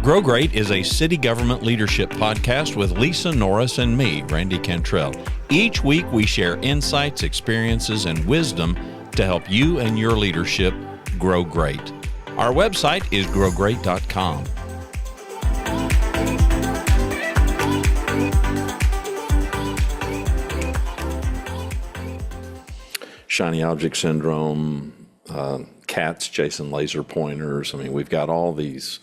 Grow Great is a city government leadership podcast with Lisa Norris and me, Randy Cantrell. Each week we share insights, experiences, and wisdom to help you and your leadership grow great. Our website is growgreat.com. Shiny object syndrome, cats chasing laser pointers. I mean, we've got all these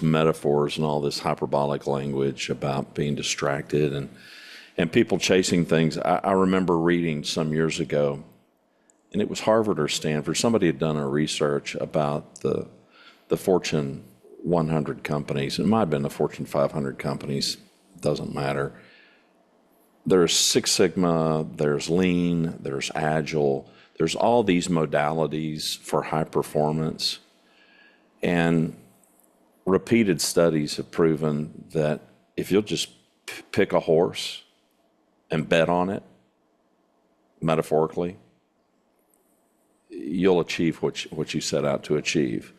metaphors and all this hyperbolic language about being distracted and people chasing things. I remember reading some years ago, and it was Harvard or Stanford. Somebody had done a research about the Fortune 100 companies. It might have been the Fortune 500 companies. Doesn't matter. There's Six Sigma, there's Lean, there's Agile, there's all these modalities for high performance. And repeated studies have proven that if you'll just pick a horse and bet on it, metaphorically, you'll achieve what you set out to achieve.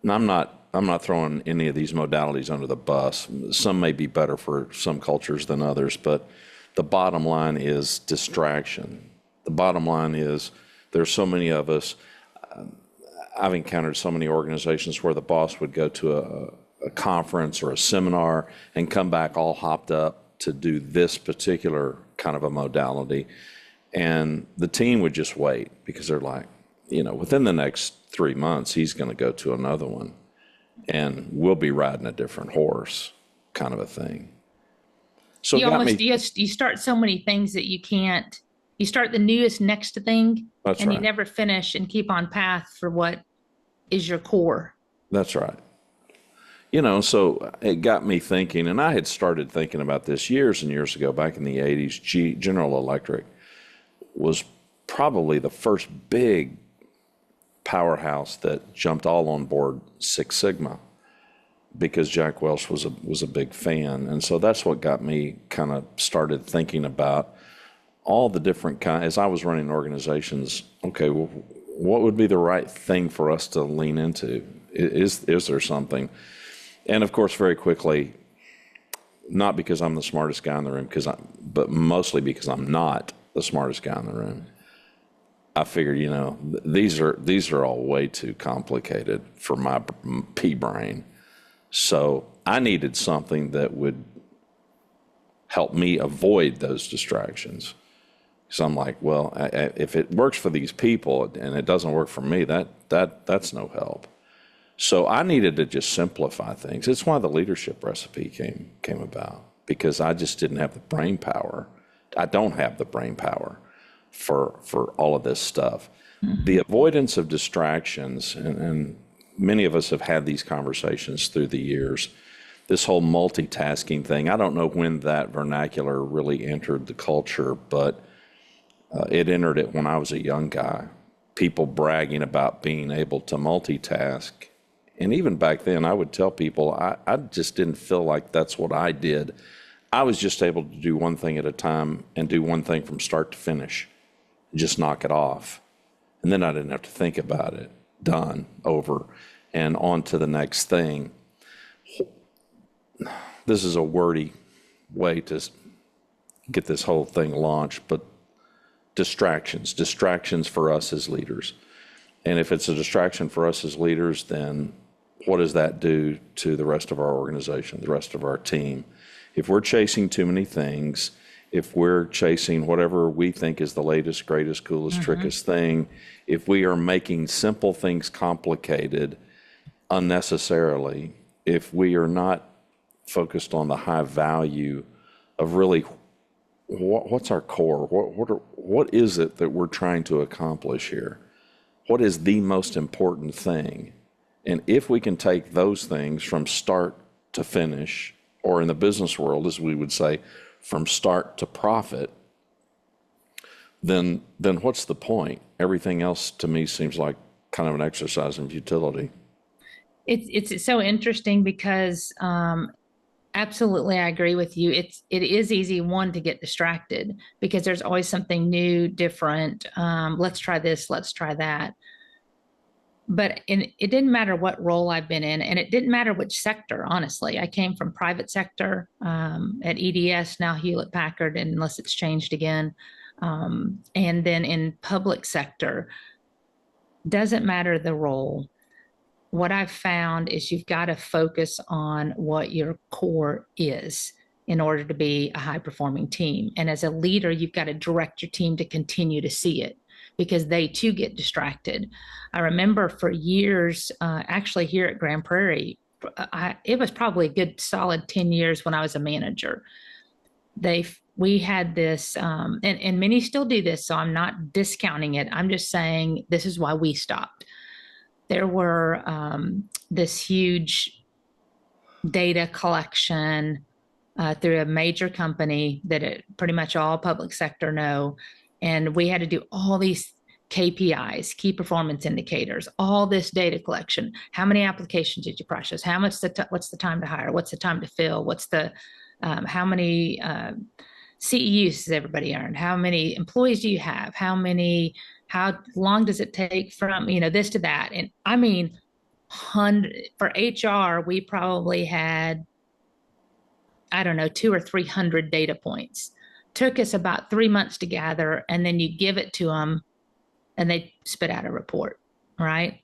And I'm not throwing any of these modalities under the bus. Some may be better for some cultures than others, but the bottom line is distraction. The bottom line is there's so many of us. I've encountered so many organizations where the boss would go to a conference or a seminar and come back all hopped up to do this particular kind of a modality. And the team would just wait because they're like, within the next 3 months, he's going to go to another one and we'll be riding a different horse, kind of a thing. So you start so many things that you start the newest next thing. That's and right. You never finish and keep on path for what is your core. That's right. So it got me thinking, and I had started thinking about this years and years ago, back in the 80s. General Electric was probably the first big powerhouse that jumped all on board Six Sigma because Jack Welch was a big fan. And so that's what got me kind of started thinking about all the different kinds. As I was running organizations, okay, well, what would be the right thing for us to lean into? Is there something? And of course, very quickly, not because I'm the smartest guy in the room, but mostly because I'm not the smartest guy in the room. I figured, these are all way too complicated for my pea brain. So I needed something that would help me avoid those distractions. So I'm like, well, if it works for these people and it doesn't work for me, that's no help. So I needed to just simplify things. It's why the leadership recipe came about, because I just didn't have the brain power. I don't have the brain power for all of this stuff. Mm-hmm. The avoidance of distractions, and many of us have had these conversations through the years, this whole multitasking thing. I don't know when that vernacular really entered the culture, but it entered it when I was a young guy. People bragging about being able to multitask. And even back then, I would tell people I just didn't feel like that's what I did. I was just able to do one thing at a time and do one thing from start to finish, just knock it off. And then I didn't have to think about it. Done, over, and on to the next thing. This is a wordy way to get this whole thing launched, but distractions for us as leaders. And if it's a distraction for us as leaders, then what does that do to the rest of our organization, the rest of our team? If we're chasing too many things, if we're chasing whatever we think is the latest, greatest, coolest, trickiest thing, if we are making simple things complicated unnecessarily, if we are not focused on the high value of really what's our core, what is it that we're trying to accomplish here? What is the most important thing? And if we can take those things from start to finish, or in the business world, as we would say, from start to profit, then what's the point? Everything else to me seems like kind of an exercise in futility. It's so interesting because absolutely, I agree with you. It is easy, one, to get distracted because there's always something new, different. Let's try this, let's try that. it didn't matter what role I've been in, and it didn't matter which sector, honestly. I came from private sector at EDS, now Hewlett Packard, unless it's changed again. And then in public sector, doesn't matter the role. What I've found is you've got to focus on what your core is in order to be a high performing team. And as a leader, you've got to direct your team to continue to see it because they too get distracted. I remember for years, actually here at Grand Prairie, it was probably a good solid 10 years when I was a manager. We had this, and many still do this, so I'm not discounting it. I'm just saying this is why we stopped. There were this huge data collection through a major company that pretty much all public sector know. And we had to do all these KPIs, key performance indicators, all this data collection. How many applications did you process? How much, what's the time to hire? What's the time to fill? What's the, how many CEUs does everybody earn? How many employees do you have? How long does it take from, this to that? And I mean, for HR, we probably had, I don't know, 200 or 300 data points. Took us about 3 months to gather, and then you give it to them and they spit out a report, right?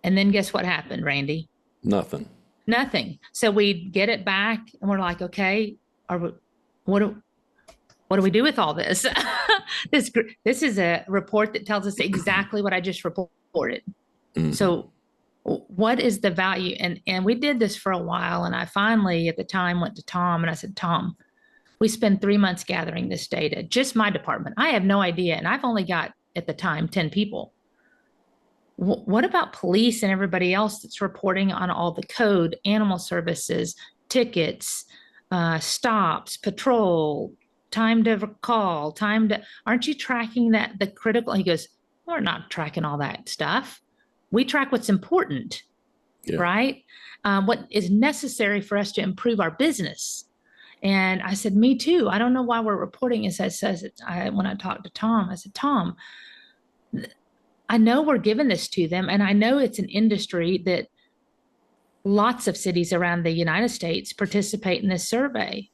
And then guess what happened, Randy? Nothing. So we get it back and we're like, okay, what do we do with all this? This is a report that tells us exactly what I just reported. Mm-hmm. So what is the value? And we did this for a while. And I finally, at the time, went to Tom and I said, Tom, we spend 3 months gathering this data, just my department. I have no idea. And I've only got, at the time, 10 people. What about police and everybody else that's reporting on all the code, animal services, tickets, stops, patrol, time to call, aren't you tracking that, the critical? He goes, we're not tracking all that stuff. We track what's important, right? What is necessary for us to improve our business. And I said, me too. I don't know why we're reporting as when I talked to Tom, I said, Tom, I know we're giving this to them. And I know it's an industry that lots of cities around the United States participate in this survey.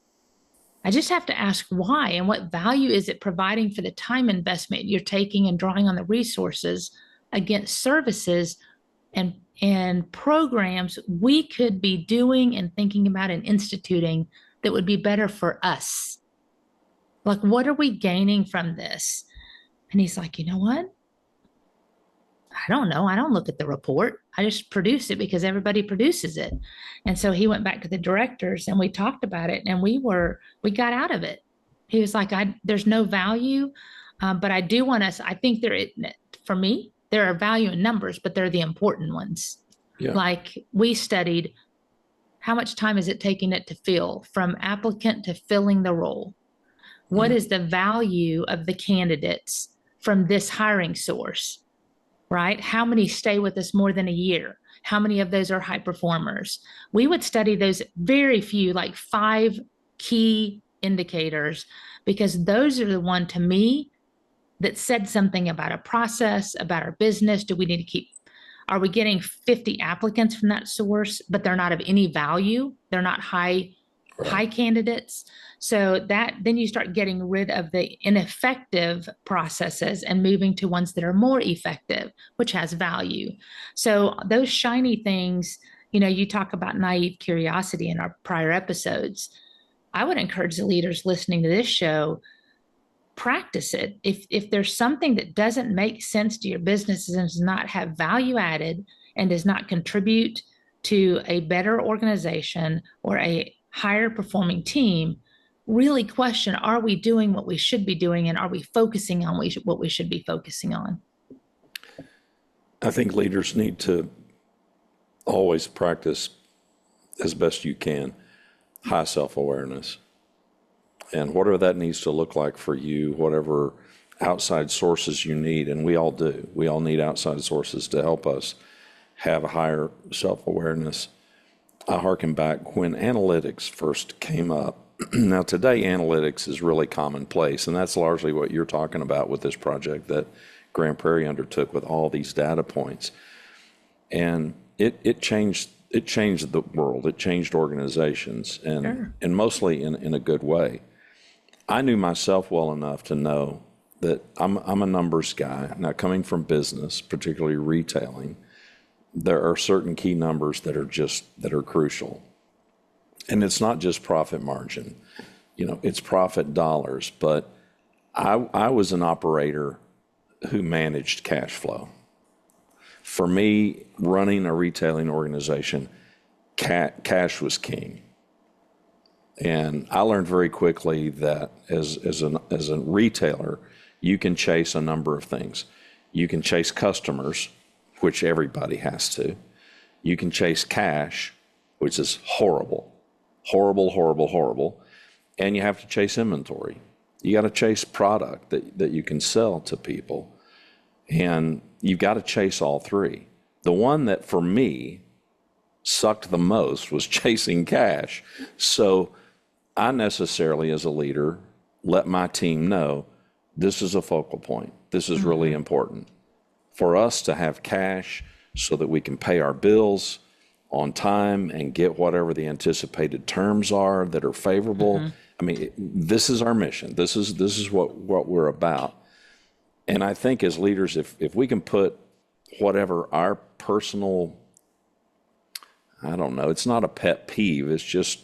I just have to ask why and what value is it providing for the time investment you're taking and drawing on the resources against services and programs we could be doing and thinking about and instituting that would be better for us. Like, what are we gaining from this? And he's like, you know what? I don't know. I don't look at the report. I just produce it because everybody produces it. And so he went back to the directors and we talked about it and we got out of it. He was like, there's no value, but I do want us, I think for me, there are value in numbers, but they're the important ones. Yeah. Like we studied how much time is it taking it to fill from applicant to filling the role? What is the value of the candidates from this hiring source, right? How many stay with us more than a year? How many of those are high performers? We would study those very few, like 5 key indicators, because those are the one to me that said something about a process, about our business. Do we need to are we getting 50 applicants from that source, but they're not of any value? They're not high candidates. So then you start getting rid of the ineffective processes and moving to ones that are more effective, which has value. So those shiny things, you talk about naive curiosity in our prior episodes. I would encourage the leaders listening to this show, practice it. If there's something that doesn't make sense to your business and does not have value added and does not contribute to a better organization or a higher performing team, really question, are we doing what we should be doing, and are we focusing on what we should be focusing on? I think leaders need to always practice, as best you can, high self-awareness. And whatever that needs to look like for you, whatever outside sources you need, and we all do. We all need outside sources to help us have a higher self-awareness. I harken back when analytics first came up. Now, today, analytics is really commonplace, and that's largely what you're talking about with this project that Grand Prairie undertook with all these data points. And it changed the world. It changed organizations, and Sure. and mostly in a good way. I knew myself well enough to know that I'm a numbers guy. Now, coming from business, particularly retailing, there are certain key numbers that are crucial. And it's not just profit margin, it's profit dollars. But I was an operator who managed cash flow. For me, running a retailing organization, cash was king. And I learned very quickly that as a retailer, you can chase a number of things. You can chase customers, which everybody has to. You can chase cash, which is horrible, horrible, horrible, horrible. And you have to chase inventory. You got to chase product that you can sell to people. And you've got to chase all three. The one that for me sucked the most was chasing cash. So I necessarily, as a leader, let my team know this is a focal point. This is really important for us to have cash so that we can pay our bills on time and get whatever the anticipated terms are that are favorable. I mean, this is our mission. This is what we're about. And I think as leaders, if we can put whatever our personal, I don't know, it's not a pet peeve, it's just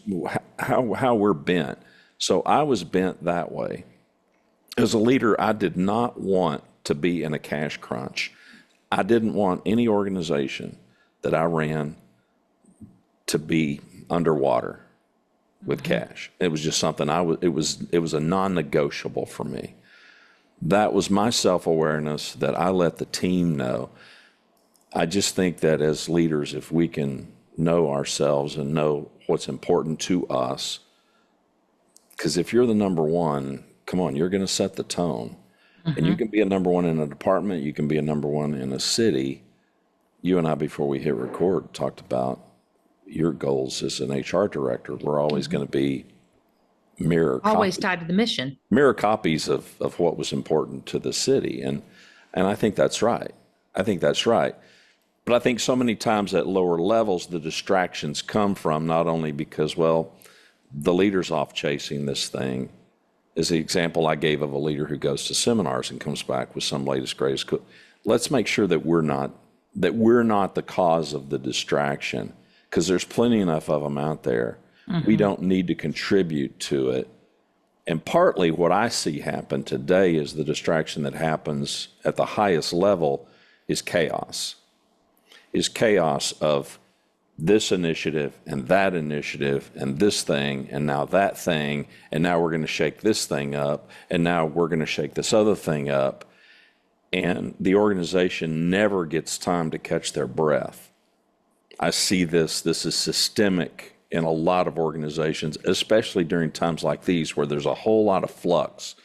how we're bent. So I was bent that way. As a leader, I did not want to be in a cash crunch. I didn't want any organization that I ran to be underwater with cash. It was just something it was a non-negotiable for me. That was my self-awareness that I let the team know. I just think that as leaders, if we can know ourselves and know what's important to us, because if you're the number one, come on, you're going to set the tone. And you can be a number one in a department, you can be a number one in a city. You and I, before we hit record, talked about your goals as an HR director. We're always going to be Always tied to the mission. mirror copies of what was important to the city. And I think that's right. I think that's right. But I think so many times at lower levels, the distractions come from not only because, well, the leader's off chasing this thing, is the example I gave of a leader who goes to seminars and comes back with some latest, greatest. Let's make sure that we're not the cause of the distraction, because there's plenty enough of them out there. We don't need to contribute to it. And partly what I see happen today is the distraction that happens at the highest level is chaos. Is chaos of this initiative and that initiative and this thing and now that thing, and now we're going to shake this thing up, and now we're going to shake this other thing up. And the organization never gets time to catch their breath. I see this is systemic in a lot of organizations, especially during times like these where there's a whole lot of flux.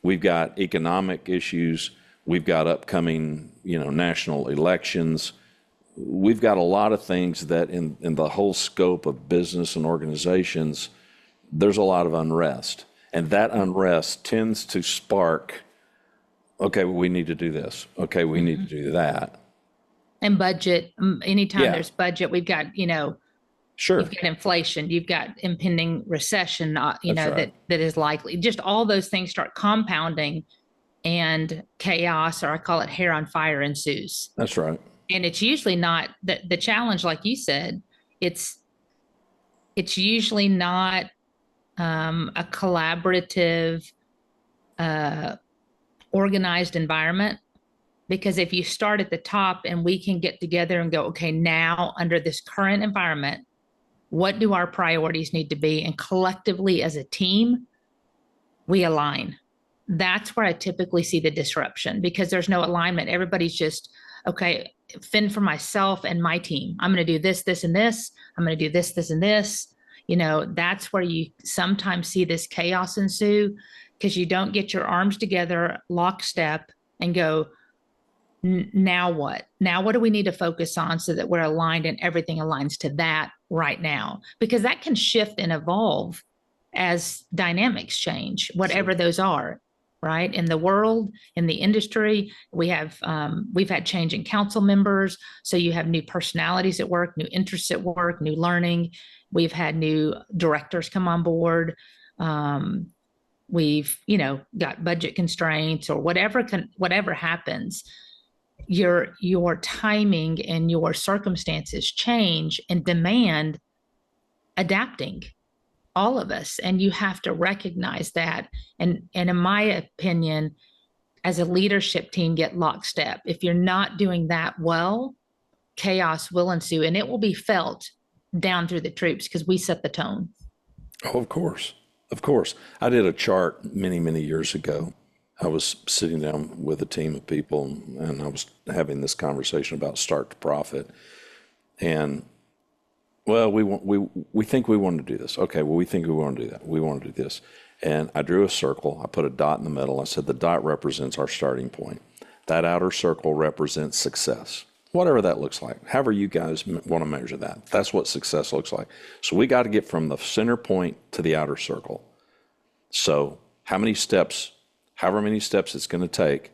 We've got economic issues. We've got upcoming, national elections. We've got a lot of things that in the whole scope of business and organizations, there's a lot of unrest. And that unrest tends to spark, okay, well, we need to do this. Okay, we need to do that. And budget, anytime Yeah. there's budget, we've got, Sure. you've got inflation, you've got impending recession, That's right. that is likely. Just all those things start compounding, and chaos, or I call it hair on fire, ensues. That's right. And it's usually not the challenge, like you said, it's usually not a collaborative, organized environment. Because if you start at the top and we can get together and go, okay, now under this current environment, what do our priorities need to be? And collectively as a team, we align. That's where I typically see the disruption, because there's no alignment. Everybody's just, okay, fend for myself and my team. I'm going to do this, this, and this. I'm going to do this, this, and this. That's where you sometimes see this chaos ensue, because you don't get your arms together, lockstep, and go, now what? Now what do we need to focus on so that we're aligned and everything aligns to that right now? Because that can shift and evolve as dynamics change, whatever those are. right? In the world, in the industry, we've had change in council members. So you have new personalities at work, new interests at work, new learning. We've had new directors come on board. We've, got budget constraints or whatever happens. Your timing and your circumstances change and demand adapting, all of us, and you have to recognize that. And in my opinion, as a leadership team, get lockstep. If you're not doing that well, chaos will ensue, and it will be felt down through the troops because we set the tone. Oh, of course. Of course. I did a chart many, many years ago. I was sitting down with a team of people and I was having this conversation about start to profit. And well, we think we want to do this. Okay, well, we think we want to do that. We want to do this. And I drew a circle. I put a dot in the middle. I said the dot represents our starting point. That outer circle represents success, whatever that looks like. However you guys want to measure that. That's what success looks like. So we got to get from the center point to the outer circle. So however many steps it's going to take,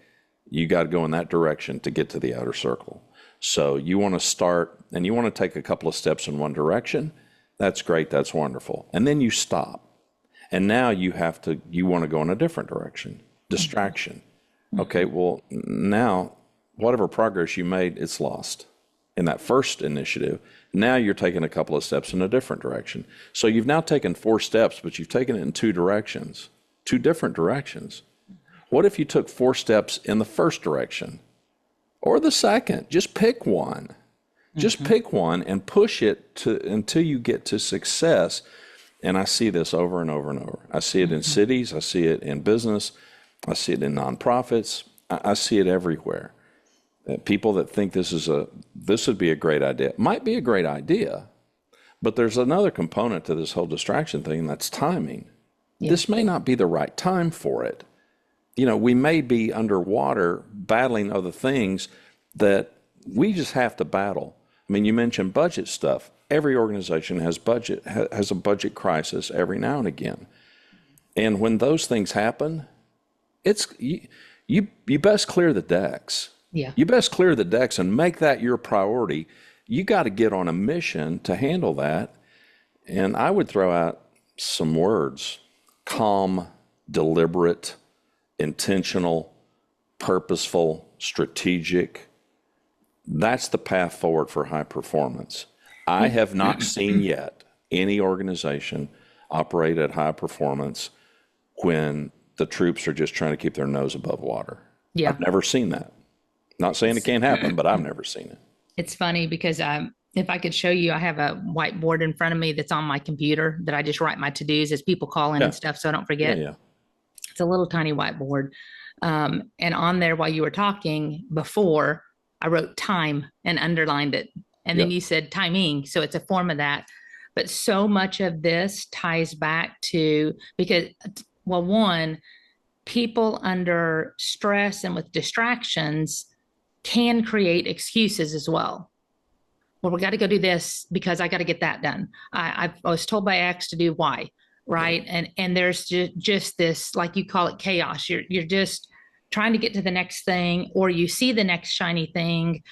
you got to go in that direction to get to the outer circle. So you want to start and you want to take a couple of steps in one direction. That's great. That's wonderful. And then you stop. And now you want to go in a different direction. Distraction. Okay, well, now whatever progress you made, it's lost in that first initiative. Now you're taking a couple of steps in a different direction. So you've now taken 4 steps, but you've taken it in 2 directions, 2 different directions. What if you took 4 steps in the first direction or the second? Just pick one. Just pick one and push it until you get to success. And I see this over and over and over. I see it in cities. I see it in business. I see it in nonprofits. I see it everywhere. People that think this would be a great idea. It might be a great idea, but there's another component to this whole distraction thing, and that's timing. Yeah. This may not be the right time for it. We may be underwater battling other things that we just have to battle. I mean, you mentioned budget stuff. Every organization has a budget crisis every now and again. And when those things happen, you best clear the decks. Yeah. You best clear the decks and make that your priority. You got to get on a mission to handle that. And I would throw out some words: calm, deliberate, intentional, purposeful, strategic. That's the path forward for high performance. I have not seen yet any organization operate at high performance when the troops are just trying to keep their nose above water. Yeah. I've never seen that. Not saying it can't happen, but I've never seen it. It's funny because if I could show you, I have a whiteboard in front of me that's on my computer that I just write my to-dos as people call in and stuff, so I don't forget. Yeah. It's a little tiny whiteboard. And on there, while you were talking before, I wrote time and underlined it. And then you said timing. So it's a form of that. But so much of this ties back to, because, well, one, people under stress and with distractions can create excuses as well. Well, we got to go do this because I got to get that done. I was told by X to do Y, right? And there's just this, like you call it, chaos. You're just trying to get to the next thing, or you see the next shiny thing.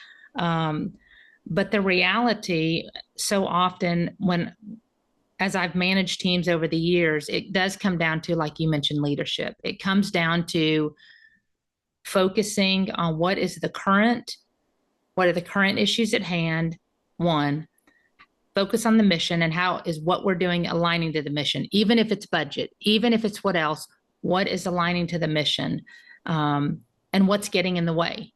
But the reality, so often as I've managed teams over the years, it does come down to, like you mentioned, leadership. It comes down to focusing on what are the current issues at hand. One, focus on the mission and how is what we're doing aligning to the mission, even if it's budget, even if it's what else, what is aligning to the mission, and what's getting in the way.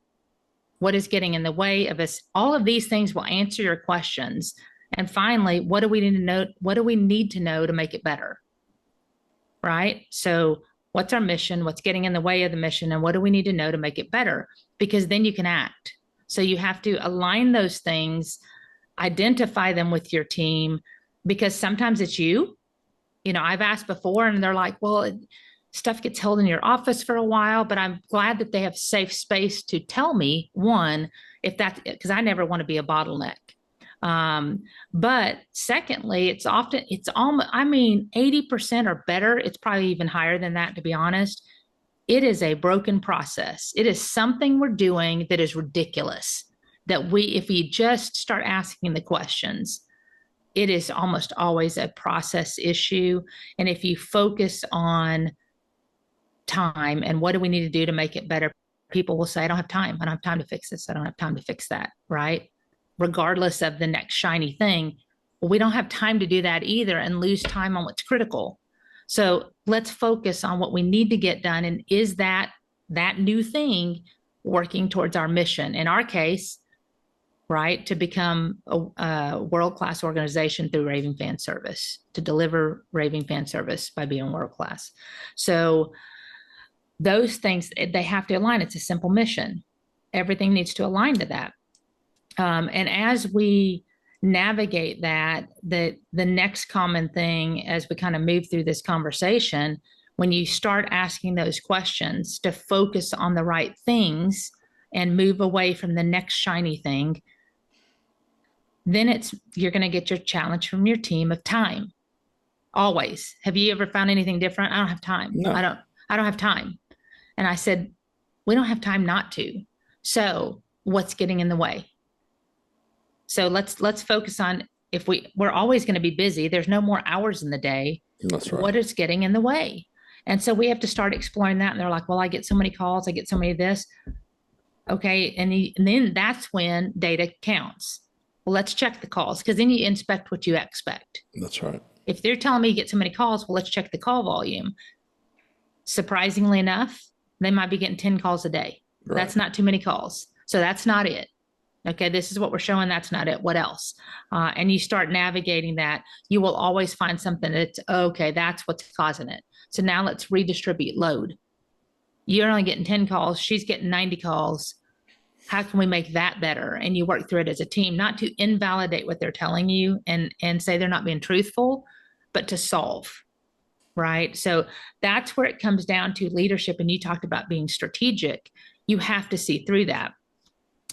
What is getting in the way of us? All of these things will answer your questions. And finally, what do we need to know? What do we need to know to make it better? Right? So what's our mission? What's getting in the way of the mission? And what do we need to know to make it better? Because then you can act. So you have to align those things, identify them with your team, because sometimes it's you. I've asked before and they're like, well, stuff gets held in your office for a while, but I'm glad that they have safe space to tell me, one, if that's, because I never want to be a bottleneck. But secondly, it's almost, 80% or better. It's probably even higher than that, to be honest. it is a broken process. It is something we're doing that is ridiculous. That if we just start asking the questions, it is almost always a process issue. And if you focus on time and what do we need to do to make it better, people will say, I don't have time. I don't have time to fix this. I don't have time to fix that, right? Regardless of the next shiny thing. Well, we don't have time to do that either and lose time on what's critical. So let's focus on what we need to get done. And is that new thing working towards our mission? In our case, right, to become a world-class organization through Raving Fan Service, to deliver Raving Fan Service by being world-class. So those things, they have to align. It's a simple mission. Everything needs to align to that. And as we navigate that, the next common thing as we kind of move through this conversation, when you start asking those questions to focus on the right things and move away from the next shiny thing, then you're going to get your challenge from your team of time. Always. Have you ever found anything different? I don't have time. No. I don't have time. And I said, we don't have time not to. So what's getting in the way? So let's focus on, if we're always going to be busy, there's no more hours in the day. That's right. What is getting in the way? And so we have to start exploring that. And they're like, well, I get so many calls. I get so many of this. Okay. And then that's when data counts. Well, let's check the calls, because then you inspect what you expect. That's right. If they're telling me you get so many calls, well, let's check the call volume. Surprisingly enough, they might be getting 10 calls a day. Right. That's not too many calls. So that's not it. Okay, this is what we're showing. That's not it. What else? And you start navigating that. You will always find something that's, okay, that's what's causing it. So now let's redistribute load. You're only getting 10 calls. She's getting 90 calls. How can we make that better? And you work through it as a team, not to invalidate what they're telling you and say they're not being truthful, but to solve, right? So that's where it comes down to leadership. And you talked about being strategic. You have to see through that.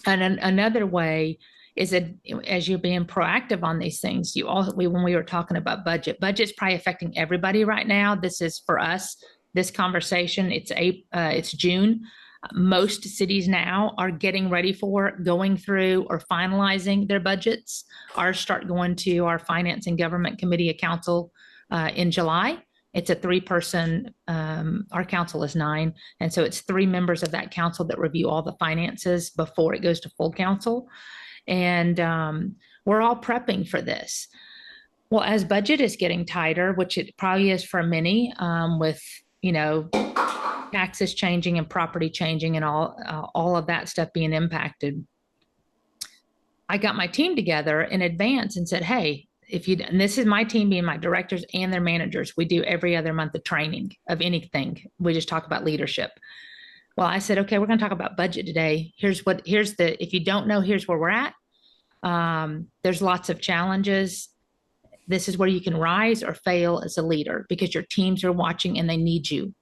And another way is that as you're being proactive on these things, when we were talking about budget's probably affecting everybody right now. This is for us, this conversation, it's June. Most cities now are getting ready for going through or finalizing their budgets. Ours start going to our Finance and Government Committee of Council in July. It's a 3-person, our council is 9. And so it's 3 members of that council that review all the finances before it goes to full council. And we're all prepping for this. Well, as budget is getting tighter, which it probably is for many, with, taxes changing and property changing and all of that stuff being impacted, I got my team together in advance and said, hey, and this is my team being my directors and their managers. We do every other month of training of anything. We just talk about leadership. Well, I said, okay, we're going to talk about budget today. If you don't know, here's where we're at. There's lots of challenges. This is where you can rise or fail as a leader, because your teams are watching and they need you.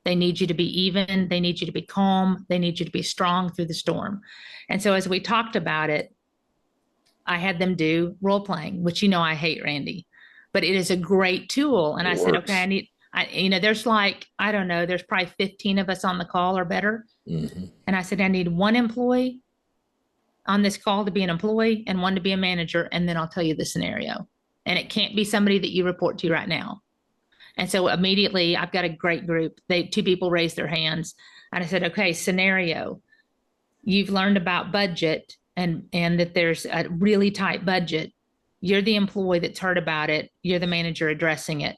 They need you to be even. They need you to be calm. They need you to be strong through the storm. And so as we talked about it, I had them do role playing, which, I hate, Randy, but it is a great tool. And I said, okay, there's I don't know, there's probably 15 of us on the call or better. Mm-hmm. And I said, I need 1 employee on this call to be an employee and 1 to be a manager. And then I'll tell you the scenario. And it can't be somebody that you report to right now. And so immediately I've got a great group. 2 people raised their hands. And I said, okay, scenario. You've learned about budget and that there's a really tight budget. You're the employee that's heard about it. You're the manager addressing it.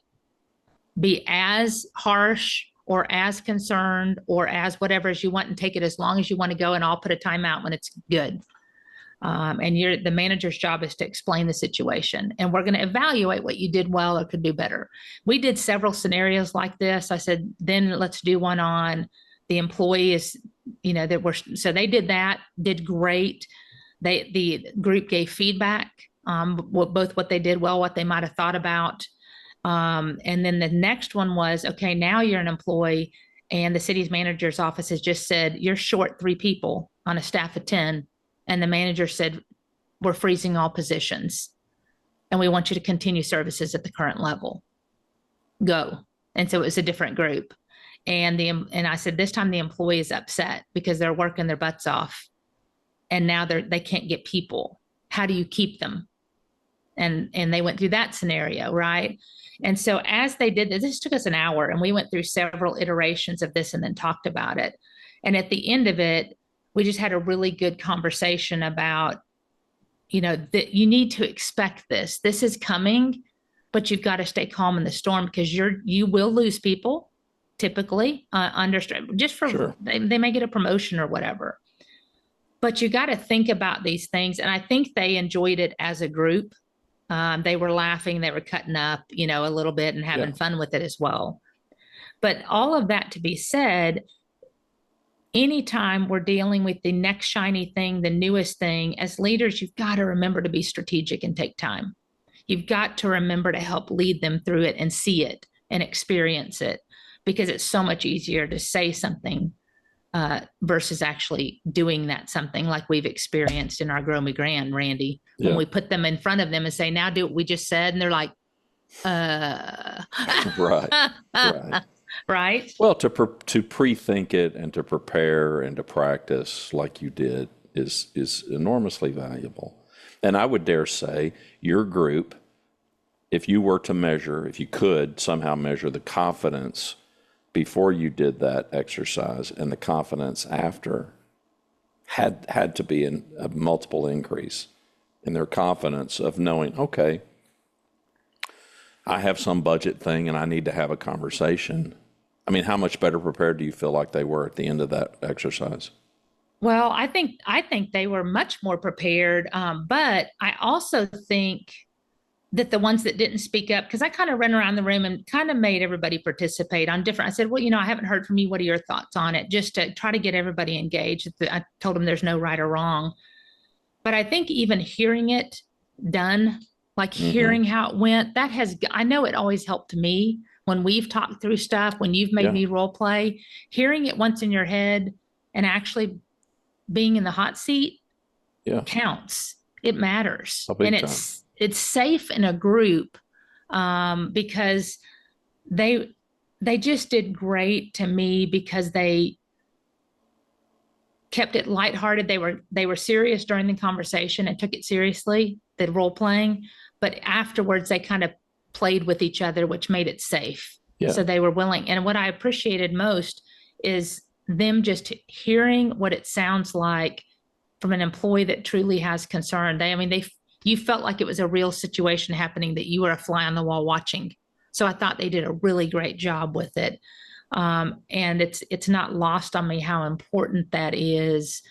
Be as harsh or as concerned or as whatever as you want, and take it as long as you want to go. And I'll put a timeout when it's good. And the manager's job is to explain the situation. And we're going to evaluate what you did well or could do better. We did several scenarios like this. I said, then let's do one on the employees, so they did that, did great. The group gave feedback, both what they did well, what they might have thought about. And then the next one was, okay, now you're an employee and the city's manager's office has just said, you're short 3 people on a staff of 10. And the manager said, we're freezing all positions and we want you to continue services at the current level. Go. And so it was a different group. And I said, this time the employee is upset because they're working their butts off and now they can't get people. How do you keep them? And they went through that scenario, right? And so as they did this took us an hour, and we went through several iterations of this and then talked about it. And at the end of it, we just had a really good conversation about, that you need to expect this. This is coming, but you've got to stay calm in the storm because you will lose people typically under just for Sure. they may get a promotion or whatever. But you got to think about these things. And I think they enjoyed it as a group. They were laughing, they were cutting up, a little bit and having fun with it as well. But all of that to be said, anytime we're dealing with the next shiny thing, the newest thing, as leaders, you've got to remember to be strategic and take time. You've got to remember to help lead them through it and see it and experience it, because it's so much easier to say something versus actually doing that something like we've experienced in our Grow Me Grand, Randy, when we put them in front of them and say, now do what we just said. And they're like, Right. Right. Right. Well, to pre-think it and to prepare and to practice like you did is enormously valuable. And I would dare say your group, if you could somehow measure the confidence before you did that exercise and the confidence after, had to be a multiple increase in their confidence of knowing, okay, I have some budget thing and I need to have a conversation. I mean, how much better prepared do you feel like they were at the end of that exercise? Well, I think they were much more prepared. But I also think that the ones that didn't speak up, because I kind of ran around the room and kind of made everybody participate on different. I said, well, I haven't heard from you. What are your thoughts on it? Just to try to get everybody engaged. I told them there's no right or wrong. But I think even hearing it done, like hearing how it went, I know it always helped me when we've talked through stuff, when you've made me role play, hearing it once in your head and actually being in the hot seat counts. It matters. And it's safe in a group because they just did great to me because they kept it lighthearted. They were serious during the conversation and took it seriously, the role playing, but afterwards they kind of played with each other, which made it safe. Yeah. So they were willing. And what I appreciated most is them just hearing what it sounds like from an employee that truly has concern. You felt like it was a real situation happening, that you were a fly on the wall watching. So I thought they did a really great job with it. And it's not lost on me how important that is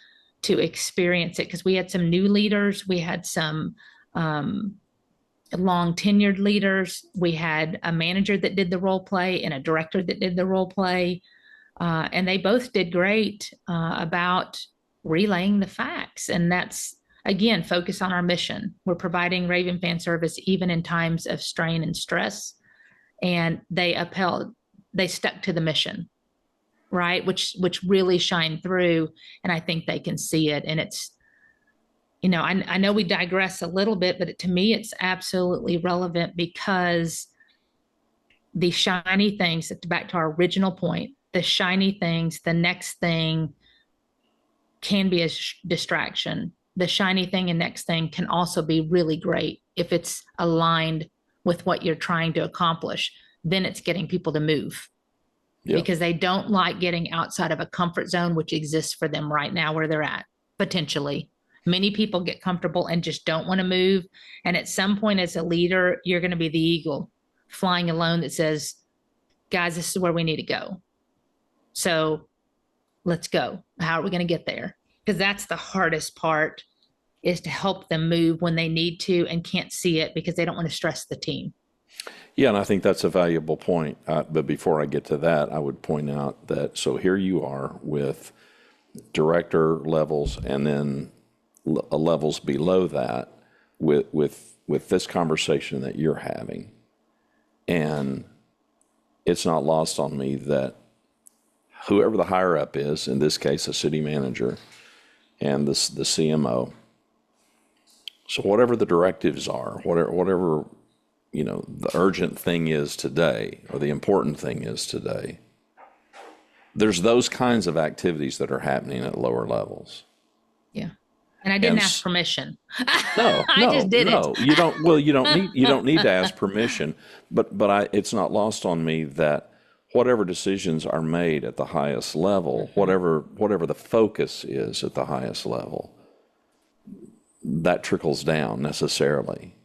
to experience it, because we had some new leaders, we had some long tenured leaders, we had a manager that did the role play and a director that did the role play, and they both did great about relaying the facts. And that's, again, focus on our mission. We're providing Raven fan service even in times of strain and stress, and they stuck to the mission, right? Which really shined through. And I think they can see it. And it's, I know we digress a little bit, but to me, it's absolutely relevant, because the shiny things, back to our original point, the shiny things, the next thing can be a distraction. The shiny thing and next thing can also be really great if it's aligned with what you're trying to accomplish. Then it's getting people to move because they don't like getting outside of a comfort zone, which exists for them right now where they're at, potentially. Many people get comfortable and just don't want to move. And at some point as a leader, you're going to be the eagle flying alone that says, guys, this is where we need to go. So let's go. How are we going to get there? Because that's the hardest part, is to help them move when they need to and can't see it because they don't want to stress the team. Yeah, and I think that's a valuable point. But before I get to that, I would point out that, so here you are with director levels and then levels below that with this conversation that you're having. And it's not lost on me that whoever the higher up is, in this case, a city manager and the CMO, so whatever the directives are, whatever the urgent thing is today, or the important thing is today, There's those kinds of activities that are happening at lower levels. Yeah. And I didn't And ask permission. no, I just no, did it. no. You don't. Well, you don't need to ask permission. But it's not lost on me that whatever decisions are made at the highest level, whatever the focus is at the highest level, that trickles down necessarily.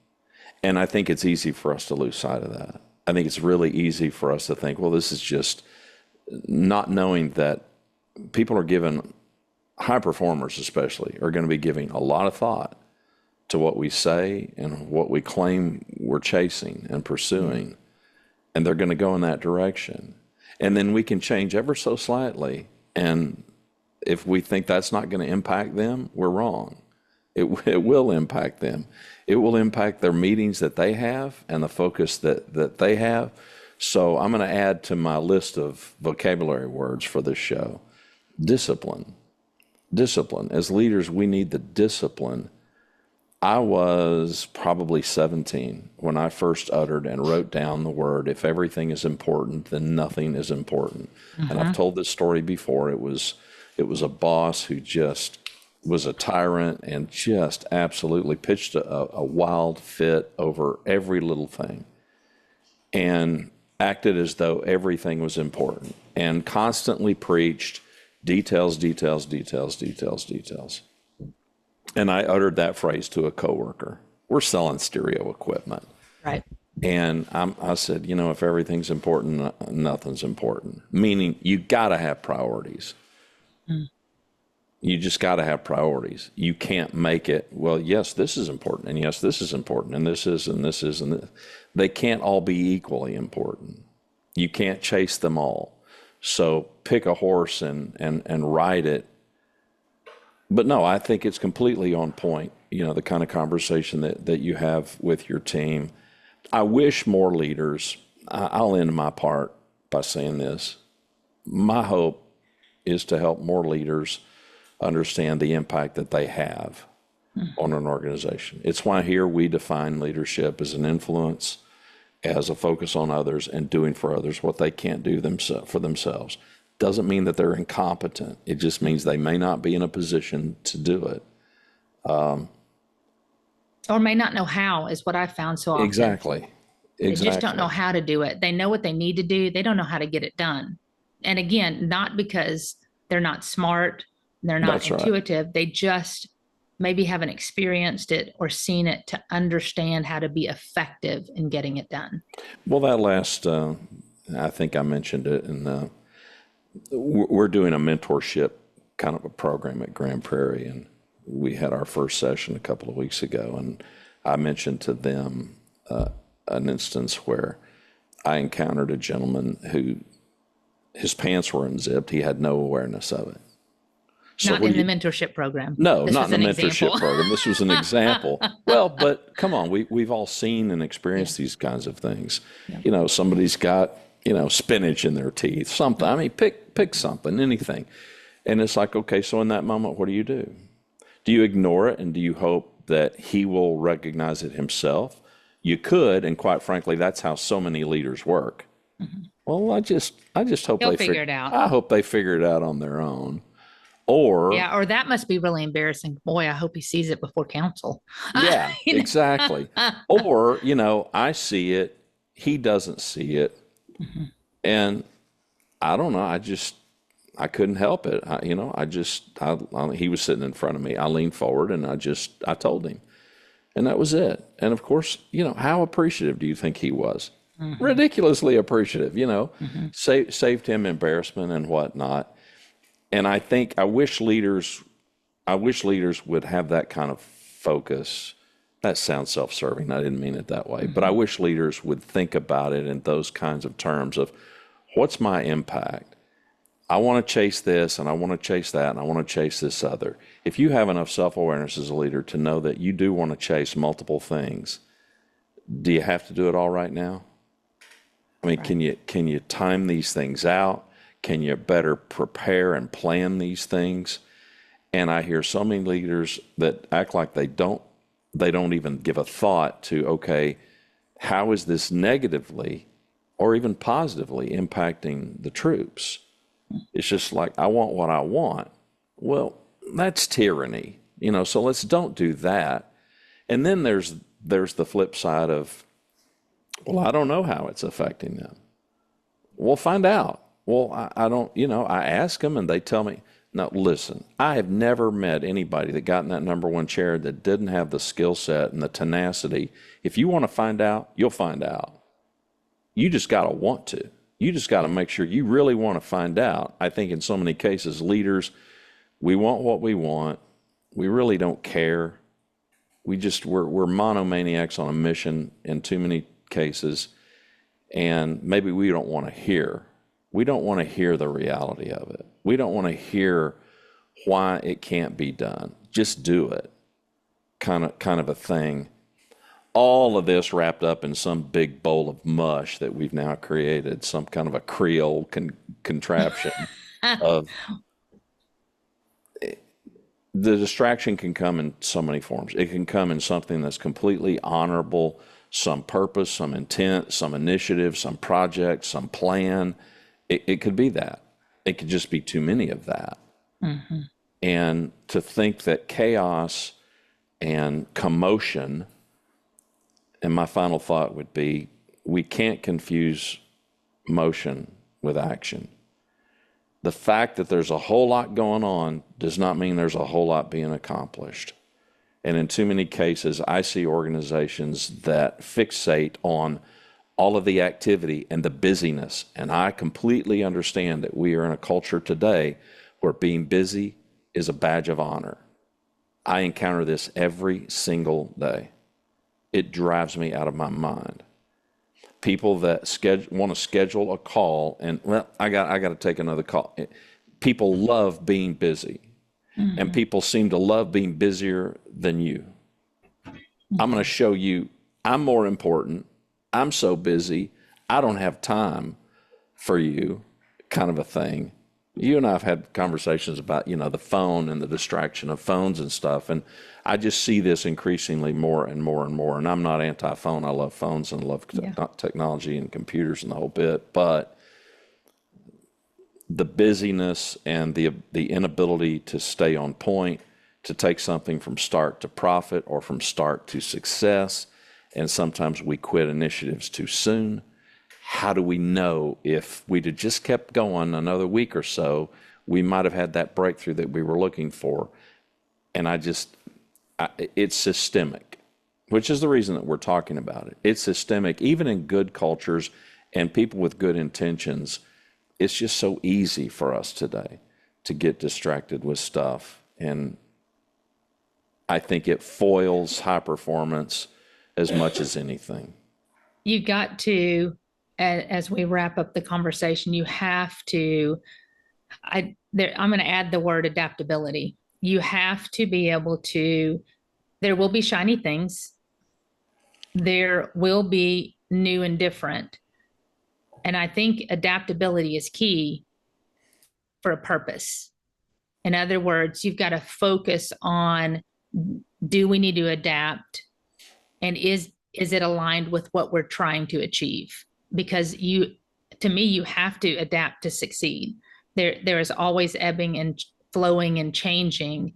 And I think it's easy for us to lose sight of that. I think it's really easy for us to think, well, this is just not knowing that people are given, high performers especially, are going to be giving a lot of thought to what we say and what we claim we're chasing and pursuing. And they're going to go in that direction. And then we can change ever so slightly. And if we think that's not going to impact them, we're wrong. It will impact them. It will impact their meetings that they have and the focus that they have. So I'm going to add to my list of vocabulary words for this show, discipline. Discipline. As leaders, we need the discipline. I was probably 17 when I first uttered and wrote down the word, if everything is important, then nothing is important. And I've told this story before. It was a boss who just was a tyrant and just absolutely pitched a wild fit over every little thing and acted as though everything was important and constantly preached details, details, details, details, details. And I uttered that phrase to a coworker. We're selling stereo equipment. Right. And I said, if everything's important, nothing's important. Meaning you got to have priorities. You just got to have priorities. You can't make it, well, yes, this is important. And yes, this is important. And this is, and this is, and this. They can't all be equally important. You can't chase them all. So pick a horse and ride it. But no, I think it's completely on point, the kind of conversation that you have with your team. I wish more leaders, I'll end my part by saying this. My hope is to help more leaders understand the impact that they have on an organization. It's why here we define leadership as an influence, as a focus on others, and doing for others what they can't do for themselves. Doesn't mean that they're incompetent. It just means they may not be in a position to do it. Or may not know how, is what I found so often. Exactly. They just don't know how to do it. They know what they need to do. They don't know how to get it done. And again, not because they're not smart, they're not That's right. intuitive. They just maybe haven't experienced it or seen it to understand how to be effective in getting it done. Well, that last, I think I mentioned it, and we're doing a mentorship kind of a program at Grand Prairie, and we had our first session a couple of weeks ago, and I mentioned to them an instance where I encountered a gentleman who his pants were unzipped. He had no awareness of it. So not in the mentorship program. No, This not was in the an mentorship example. program. This was an example. Well, but come on, we've all seen and experienced these kinds of things. Somebody's got, spinach in their teeth, something. I mean, pick something, anything. And it's like, okay, so in that moment, what do you do? Do you ignore it and do you hope that he will recognize it himself? You could, and quite frankly, that's how so many leaders work. Well, I just hope He'll they figure it out. I hope they figure it out on their own. Or Or that must be really embarrassing. Boy, I hope he sees it before council. yeah, exactly. Or, I see it, he doesn't see it. And I don't know, I couldn't help it. He was sitting in front of me. I leaned forward and I told him. And that was it. And of course, how appreciative do you think he was? Ridiculously appreciative, saved him embarrassment and whatnot. And I wish leaders would have that kind of focus. That sounds self-serving. I didn't mean it that way. But I wish leaders would think about it in those kinds of terms of what's my impact? I want to chase this and I want to chase that and I want to chase this other. If you have enough self-awareness as a leader to know that you do want to chase multiple things, do you have to do it all right now? I mean, can you time these things out? Can you better prepare and plan these things? And I hear so many leaders that act like they don't even give a thought to, okay, how is this negatively or even positively impacting the troops? It's just like, I want what I want. Well, that's tyranny, so don't do that. And then there's the flip side of, well, I don't know how it's affecting them. We'll find out. Well, I don't, I ask them and they tell me. Now, listen, I have never met anybody that got in that number one chair that didn't have the skill set and the tenacity. If you want to find out, you'll find out. You just got to want to. You just got to make sure you really want to find out. I think in so many cases, leaders, we want what we want. We really don't care. We're monomaniacs on a mission in too many cases. And maybe we don't want to hear. We don't want to hear the reality of it. We don't want to hear why it can't be done. Just do it, kind of a thing. All of this wrapped up in some big bowl of mush that we've now created, some kind of a Creole contraption of. The distraction can come in so many forms. It can come in something that's completely honorable, some purpose, some intent, some initiative, some project, some plan. It could be that. It could just be too many of that. Mm-hmm. And to think that chaos and commotion, and my final thought would be, we can't confuse motion with action. The fact that there's a whole lot going on does not mean there's a whole lot being accomplished. And in too many cases, I see organizations that fixate on all of the activity and the busyness. And I completely understand that we are in a culture today where being busy is a badge of honor. I encounter this every single day. It drives me out of my mind. People that want to schedule a call and, well, I got to take another call. People love being busy. Mm-hmm. And people seem to love being busier than you. Mm-hmm. I'm going to show you I'm more important. I'm so busy, I don't have time for you, kind of a thing. You and I have had conversations about, the phone and the distraction of phones and stuff. And I just see this increasingly more and more and more. And I'm not anti-phone. I love phones and love technology and computers and the whole bit. But the busyness and the inability to stay on point, to take something from start to profit or from start to success, and sometimes we quit initiatives too soon. How do we know if we'd have just kept going another week or so, we might have had that breakthrough that we were looking for? And it's systemic, which is the reason that we're talking about it. It's systemic, even in good cultures and people with good intentions. It's just so easy for us today to get distracted with stuff. And I think it foils high performance as much as anything. You got to, as we wrap up the conversation, you have to, I'm going to add the word adaptability. You have to be able to, there will be shiny things. There will be new and different. And I think adaptability is key for a purpose. In other words, you've got to focus on, do we need to adapt? And is it aligned with what we're trying to achieve? Because to me, you have to adapt to succeed. There is always ebbing and flowing and changing.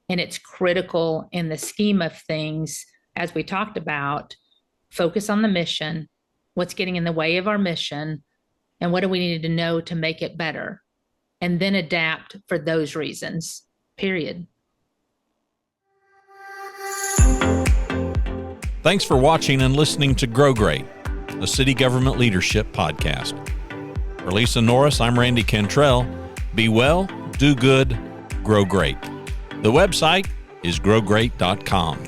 And it's critical in the scheme of things, as we talked about, focus on the mission, what's getting in the way of our mission, and what do we need to know to make it better? And then adapt for those reasons, period. Thanks for watching and listening to Grow Great, a city government leadership podcast. For Lisa Norris, I'm Randy Cantrell. Be well, do good, grow great. The website is growgreat.com.